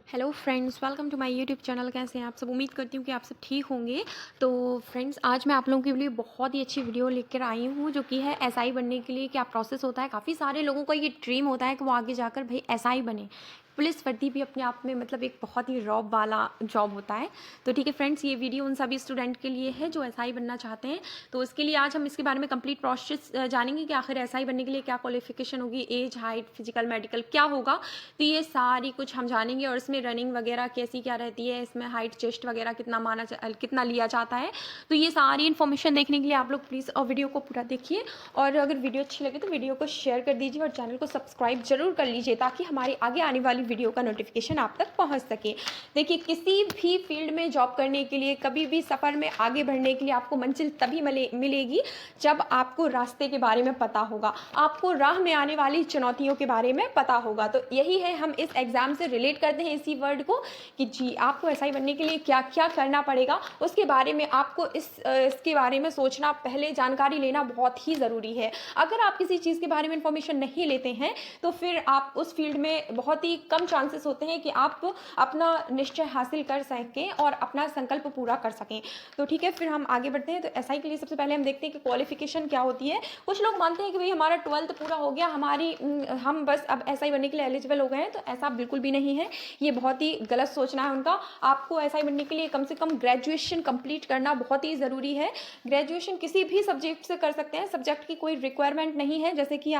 Hello friends, welcome to my YouTube channel. कैसे हैं आप सब? उम्मीद करती हूँ कि आप सब ठीक होंगे। तो फ्रेंड्स, आज मैं आप लोगों के लिए बहुत ही अच्छी वीडियो लेकर आई हूँ, जो कि है एसआई बनने के लिए क्या प्रोसेस होता है। काफ़ी सारे लोगों का ये ड्रीम होता है कि वो आगे जाकर भाई एसआई बने। पुलिस वर्दी भी अपने आप में मतलब एक बहुत ही रॉब वाला जॉब होता है। तो ठीक है फ्रेंड्स, ये वीडियो उन सभी स्टूडेंट के लिए है जो एसआई बनना चाहते हैं। तो इसके लिए आज हम इसके बारे में कंप्लीट प्रोसेस जानेंगे कि आखिर एसआई बनने के लिए क्या क्वालिफिकेशन होगी, एज, हाइट, फिजिकल, मेडिकल क्या होगा। तो ये सारी कुछ हम जानेंगे, और इसमें रनिंग वगैरह कैसी क्या रहती है, इसमें हाइट, चेस्ट वगैरह कितना लिया जाता है। तो ये सारी इन्फॉर्मेशन देखने के लिए आप लोग प्लीज़ वीडियो को पूरा देखिए, और अगर वीडियो अच्छी लगे तो वीडियो को शेयर कर दीजिए और चैनल को सब्सक्राइब जरूर कर लीजिए, ताकि हमारी आगे आने वाली वीडियो का नोटिफिकेशन आप तक पहुंच सके। देखिए, किसी भी फील्ड में जॉब करने के लिए, कभी भी सफ़र में आगे बढ़ने के लिए आपको मंजिल तभी मिलेगी जब आपको रास्ते के बारे में पता होगा, आपको राह में आने वाली चुनौतियों के बारे में पता होगा। तो यही है, हम इस एग्ज़ाम से रिलेट करते हैं इसी वर्ड को कि जी आपको एसआई बनने के लिए क्या क्या करना पड़ेगा, उसके बारे में आपको इसके बारे में सोचना, पहले जानकारी लेना बहुत ही ज़रूरी है। अगर आप किसी चीज़ के बारे में इंफॉर्मेशन नहीं लेते हैं तो फिर आप उस फील्ड में बहुत ही कम चांसेस होते हैं कि आप अपना निश्चय हासिल कर सकें और अपना संकल्प पूरा कर सकें। तो ठीक है, फिर हम आगे बढ़ते हैं। तो एसआई के लिए सबसे पहले हम देखते हैं कि क्वालिफिकेशन क्या होती है। कुछ लोग मानते हैं कि भाई हमारा 12th पूरा हो गया, हम बस अब एसआई बनने के लिए एलिजिबल हो गए हैं। तो ऐसा बिल्कुल भी नहीं है, ये बहुत ही गलत सोचना है उनका। आपको एसआई बनने के लिए कम से कम ग्रेजुएशन कंप्लीट करना बहुत ही ज़रूरी है। ग्रेजुएशन किसी भी सब्जेक्ट से कर सकते हैं, सब्जेक्ट की कोई रिक्वायरमेंट नहीं है। जैसे कि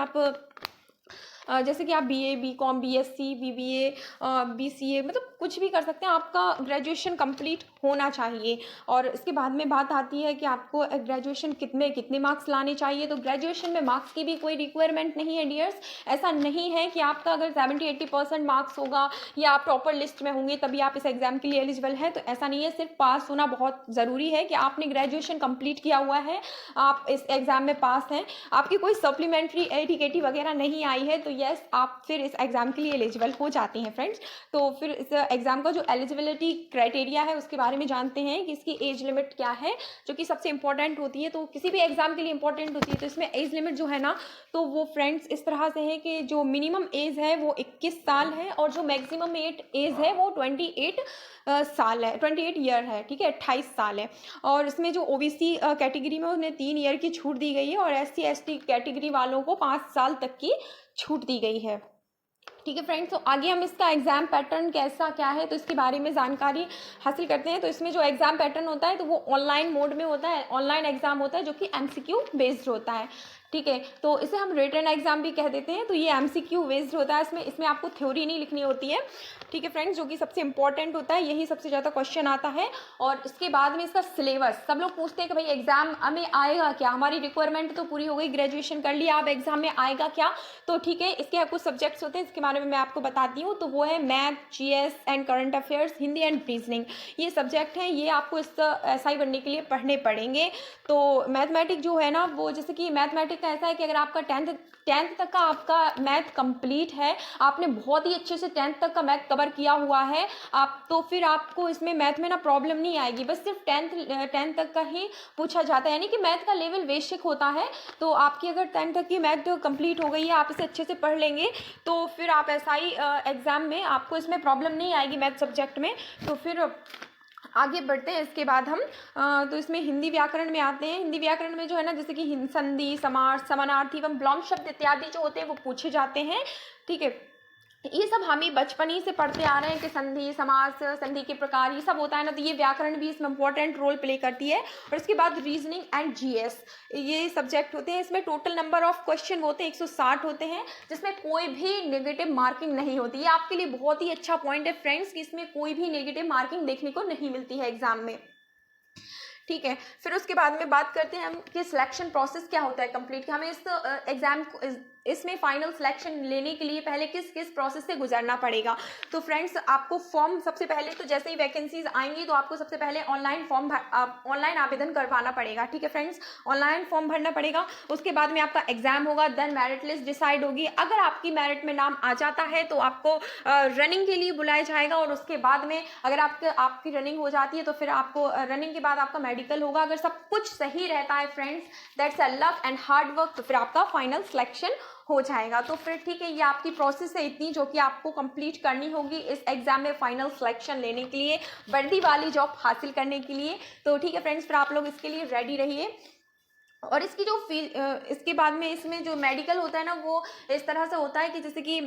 आप BA, BCom, BSc, BBA, BCA, मतलब कुछ भी कर सकते हैं। आपका ग्रेजुएशन कंप्लीट होना चाहिए। और इसके बाद में बात आती है कि आपको ग्रेजुएशन कितने मार्क्स लाने चाहिए। तो ग्रेजुएशन में मार्क्स की भी कोई रिक्वायरमेंट नहीं है डियर्स। ऐसा नहीं है कि आपका अगर 70-80% मार्क्स होगा या आप टॉपर लिस्ट में होंगे तभी आप इस एग्ज़ाम के लिए एलिजिबल हैं। तो ऐसा नहीं है, सिर्फ पास होना बहुत ज़रूरी है कि आपने ग्रेजुएशन कंप्लीट किया हुआ है, आप इस एग्ज़ाम में पास हैं, आपकी कोई सप्लीमेंट्री एटीकेटी वगैरह नहीं आई है, तो यस आप फिर इस एग्ज़ाम के लिए एलिजिबल हो जाते हैं फ्रेंड्स। तो फिर इस एग्ज़ाम का जो एलिजिबिलिटी क्राइटेरिया है उसके बारे में जानते हैं कि इसकी एज लिमिट क्या है, जो कि सबसे इंपॉर्टेंट होती है। तो किसी भी एग्ज़ाम के लिए इंपॉर्टेंट होती है। तो इसमें एज लिमिट जो है ना, तो वो फ्रेंड्स इस तरह से है कि जो मिनिमम एज है वो 21 साल है, और जो मैक्सिमम एज है वो 28 साल है, 28 ईयर है। ठीक है, 28 साल है। और इसमें जो ओबीसी कैटेगरी में उन्हें 3 ईयर की छूट दी गई है, और एससी एसटी कैटेगरी वालों को 5 साल तक की छूट दी गई है। ठीक है फ्रेंड्स, तो आगे हम इसका एग्जाम पैटर्न कैसा क्या है तो इसके बारे में जानकारी हासिल करते हैं। तो इसमें जो एग्जाम पैटर्न होता है तो वो ऑनलाइन मोड में होता है, ऑनलाइन एग्जाम होता है जो कि एमसीक्यू बेस्ड होता है। ठीक है, तो इसे हम रिटन एग्जाम भी कह देते हैं। तो ये एमसीक्यू बेस्ड होता है, इसमें आपको थ्योरी नहीं लिखनी होती है। ठीक है फ्रेंड्स, जो कि सबसे इंपॉर्टेंट होता है, यही सबसे ज़्यादा क्वेश्चन आता है। और इसके बाद में इसका सिलेबस, सब लोग पूछते हैं कि भाई एग्जाम में आएगा क्या, हमारी रिक्वायरमेंट तो पूरी हो गई, ग्रेजुएशन कर लिया, अब एग्जाम में आएगा क्या। तो ठीक है, इसके कुछ सब्जेक्ट्स होते हैं, इसके बारे में मैं आपको बताती हूँ। तो वो है math, GS and current affairs, Hindi and reasoning. ये सब्जेक्ट हैं, ये आपको इस एसआई बनने के लिए पढ़ने पड़ेंगे। तो मैथमेटिक जो है ना, वो जैसे कि मैथमेटिक का ऐसा है कि अगर आपका टेंथ तक का आपका मैथ कंप्लीट है, आपने बहुत ही अच्छे से 10th तक का मैथ कवर किया हुआ है आप, तो फिर आपको इसमें मैथ में ना प्रॉब्लम नहीं आएगी। बस सिर्फ 10th तक का ही पूछा जाता है, यानी कि मैथ का लेवल बेसिक होता है। तो आपकी अगर 10th तक की मैथ कंप्लीट हो गई है, आप इसे अच्छे से पढ़ लेंगे, तो फिर आप एसआई एग्ज़ाम में आपको इसमें प्रॉब्लम नहीं आएगी मैथ सब्जेक्ट में। तो फिर आगे बढ़ते हैं। इसके बाद हम तो इसमें हिंदी व्याकरण में आते हैं। हिंदी व्याकरण में जो है ना, जैसे कि संधि, समास, समानार्थी एवं विलोम शब्द इत्यादि जो होते हैं वो पूछे जाते हैं। ठीक है, ये सब हम ही बचपन ही से पढ़ते आ रहे हैं कि संधि, समास, संधि के प्रकार, ये सब होता है ना। तो ये व्याकरण भी इसमें इंपॉर्टेंट रोल प्ले करती है। और इसके बाद रीजनिंग एंड जीएस, ये सब्जेक्ट होते हैं। इसमें टोटल नंबर ऑफ क्वेश्चन होते हैं 160 होते हैं, जिसमें कोई भी नेगेटिव मार्किंग नहीं होती। ये आपके लिए बहुत ही अच्छा पॉइंट है फ्रेंड्स कि इसमें कोई भी नेगेटिव मार्किंग देखने को नहीं मिलती है एग्जाम में। ठीक है, फिर उसके बाद में बात करते हैं हम कि सिलेक्शन प्रोसेस क्या होता है कंप्लीट, कि हमें इस एग्जाम इसमें फाइनल सिलेक्शन लेने के लिए पहले किस किस प्रोसेस से गुजरना पड़ेगा। तो फ्रेंड्स, आपको फॉर्म सबसे पहले, तो जैसे ही वैकेंसीज आएंगी तो आपको सबसे पहले ऑनलाइन आवेदन करवाना पड़ेगा। ठीक है फ्रेंड्स, ऑनलाइन फॉर्म भरना पड़ेगा। उसके बाद में आपका एग्जाम होगा, देन मेरिट लिस्ट डिसाइड होगी। अगर आपकी मेरिट में नाम आ जाता है तो आपको रनिंग के लिए बुलाया जाएगा। और उसके बाद में अगर आपकी रनिंग हो जाती है तो फिर आपको रनिंग के बाद आपका मेडिकल होगा। अगर सब कुछ सही रहता है friends, that's a luck and hard work, तो फिर आपका फाइनल सिलेक्शन हो जाएगा। तो फिर ठीक है, ये आपकी प्रोसेस है इतनी जो कि आपको कंप्लीट करनी होगी इस एग्ज़ाम में फाइनल सिलेक्शन लेने के लिए, वर्दी वाली जॉब हासिल करने के लिए। तो ठीक है फ्रेंड्स, फिर आप लोग इसके लिए रेडी रहिए। और इसकी जो इसके बाद में इसमें जो मेडिकल होता है ना, वो इस तरह से होता है कि जैसे कि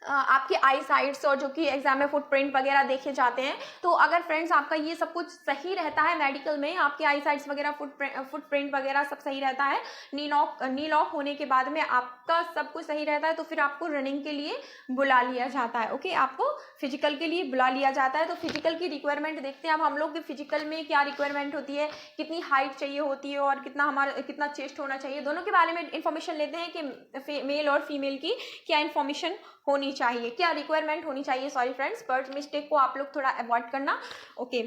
आपके आई साइट्स और जो कि एग्जाम में फुटप्रिंट वगैरह देखे जाते हैं। तो अगर फ्रेंड्स आपका ये सब कुछ सही रहता है मेडिकल में, आपके आई साइट्स वगैरह फुटप्रिंट वगैरह सब सही रहता है, नी लॉक होने के बाद में आपका सब कुछ सही रहता है, तो फिर आपको रनिंग के लिए बुला लिया जाता है। ओके, आपको फिजिकल के लिए बुला लिया जाता है। तो फिजिकल की रिक्वायरमेंट देखते हैं अब हम लोग कि फिजिकल में क्या रिक्वायरमेंट होती है, कितनी हाइट चाहिए होती है और कितना चेस्ट होना चाहिए। दोनों के बारे में इंफॉर्मेशन लेते हैं कि मेल और फीमेल की क्या इन्फॉर्मेशन होनी चाहिए, क्या रिक्वायरमेंट होनी चाहिए। सॉरी फ्रेंड्स, बट मिस्टेक को आप लोग थोड़ा अवॉइड करना। ओके,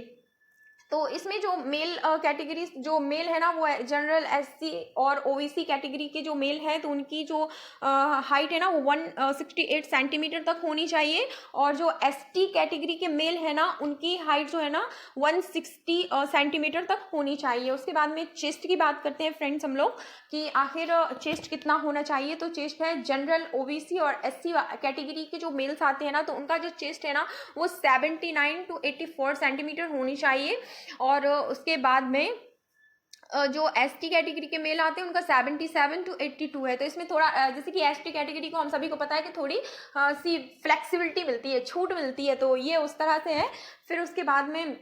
तो इसमें जो मेल कैटेगरी जो मेल है ना, वो जनरल एससी और ओबीसी कैटेगरी के जो मेल है, तो उनकी जो हाइट है ना वो 168 सेंटीमीटर तक होनी चाहिए। और जो एसटी कैटेगरी के मेल है ना, उनकी हाइट जो है ना 160 सेंटीमीटर तक होनी चाहिए। उसके बाद में चेस्ट की बात करते हैं फ्रेंड्स हम लोग कि आखिर चेस्ट कितना होना चाहिए। तो चेस्ट है जनरल ओबीसी और एससी कैटेगरी के जो मेल्स आते हैं ना, तो उनका जो चेस्ट है ना वो 79 to 84 सेंटीमीटर होनी चाहिए। और उसके बाद में जो एसटी कैटेगरी के मेल आते हैं उनका 77 to 82 है। तो इसमें थोड़ा जैसे कि एसटी कैटेगरी को हम सभी को पता है कि थोड़ी सी फ्लेक्सिबिलिटी मिलती है, छूट मिलती है, तो ये उस तरह से है। फिर उसके बाद में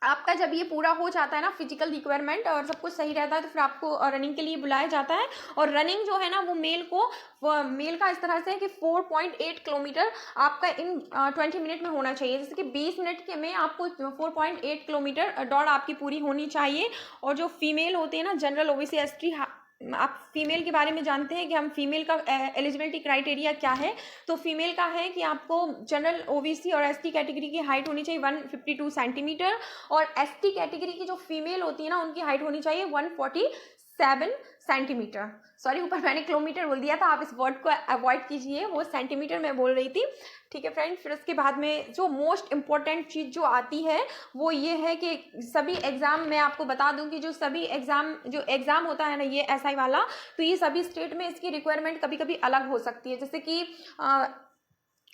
आपका जब ये पूरा हो जाता है ना फिजिकल रिक्वायरमेंट और सब कुछ सही रहता है, तो फिर आपको रनिंग के लिए बुलाया जाता है। और रनिंग जो है ना वो मेल का इस तरह से है कि 4.8 किलोमीटर आपका इन 20 मिनट में होना चाहिए। जैसे कि 20 मिनट के में आपको 4.8 किलोमीटर दौड़ आपकी पूरी होनी चाहिए। और जो फीमेल होती है ना, जनरल ओबीसी एसटी, आप फीमेल के बारे में जानते हैं कि हम फीमेल का एलिजिबिलिटी क्राइटेरिया क्या है। तो फीमेल का है कि आपको जनरल ओबीसी और एसटी कैटेगरी की हाइट होनी चाहिए 152 सेंटीमीटर। और एसटी कैटेगरी की जो फीमेल होती है ना, उनकी हाइट होनी चाहिए 147 सेंटीमीटर। सॉरी, ऊपर मैंने किलोमीटर बोल दिया था, आप इस वर्ड को अवॉइड कीजिए, वो सेंटीमीटर में बोल रही थी। ठीक है फ्रेंड, फिर उसके बाद में जो मोस्ट इम्पॉर्टेंट चीज़ जो आती है वो ये है कि सभी एग्ज़ाम, मैं आपको बता दूं कि जो एग्ज़ाम होता है ना ये एसआई वाला, तो ये सभी स्टेट में इसकी रिक्वायरमेंट कभी कभी अलग हो सकती है। जैसे कि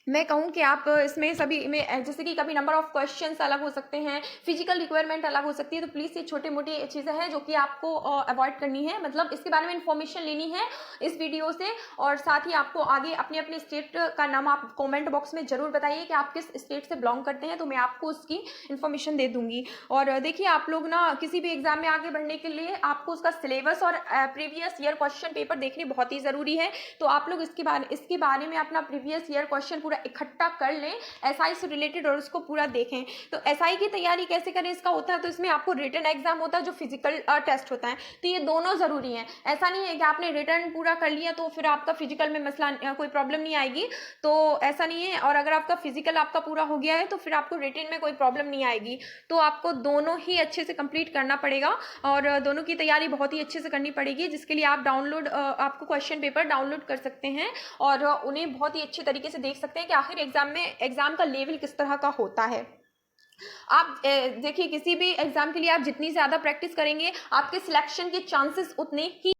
मैं कहूँ कि आप इसमें सभी में जैसे कि कभी नंबर ऑफ क्वेश्चंस अलग हो सकते हैं, फिजिकल रिक्वायरमेंट अलग हो सकती है। तो प्लीज़ ये छोटे मोटी चीज़ें हैं जो कि आपको अवॉइड करनी है, मतलब इसके बारे में इन्फॉर्मेशन लेनी है इस वीडियो से। और साथ ही आपको आगे अपने अपने स्टेट का नाम आप कमेंट बॉक्स में ज़रूर बताइए कि आप किस स्टेट से बिलोंग करते हैं, तो मैं आपको उसकी इन्फॉर्मेशन दे दूँगी। और देखिए, आप लोग ना किसी भी एग्जाम में आगे बढ़ने के लिए आपको उसका सिलेबस और प्रीवियस ईयर क्वेश्चन पेपर देखने बहुत ही ज़रूरी है। तो आप लोग इसके बारे में अपना प्रीवियस ईयर क्वेश्चन पूरा इकट्ठा कर लें एसआई से रिलेटेड और उसको पूरा देखें। तो एसआई की तैयारी कैसे करें इसका होता है, तो इसमें आपको रिटन एग्जाम होता है जो फिजिकल टेस्ट होता है, तो ये दोनों ज़रूरी हैं। ऐसा नहीं है कि आपने रिटन पूरा कर लिया तो फिर आपका फिजिकल में मसला कोई प्रॉब्लम नहीं आएगी, तो ऐसा नहीं है। और अगर आपका फिजिकल आपका पूरा हो गया है तो फिर आपको रिटन में कोई प्रॉब्लम नहीं आएगी। तो आपको दोनों ही अच्छे से कंप्लीट करना पड़ेगा और दोनों की तैयारी बहुत ही अच्छे से करनी पड़ेगी, जिसके लिए आप आपको क्वेश्चन पेपर डाउनलोड कर सकते हैं और उन्हें बहुत ही अच्छे तरीके से देख सकते हैं कि आखिर एग्जाम का लेवल किस तरह का होता है। आप देखिए, किसी भी एग्जाम के लिए आप जितनी ज़्यादा प्रैक्टिस करेंगे आपके सिलेक्शन के चांसेस उतने ही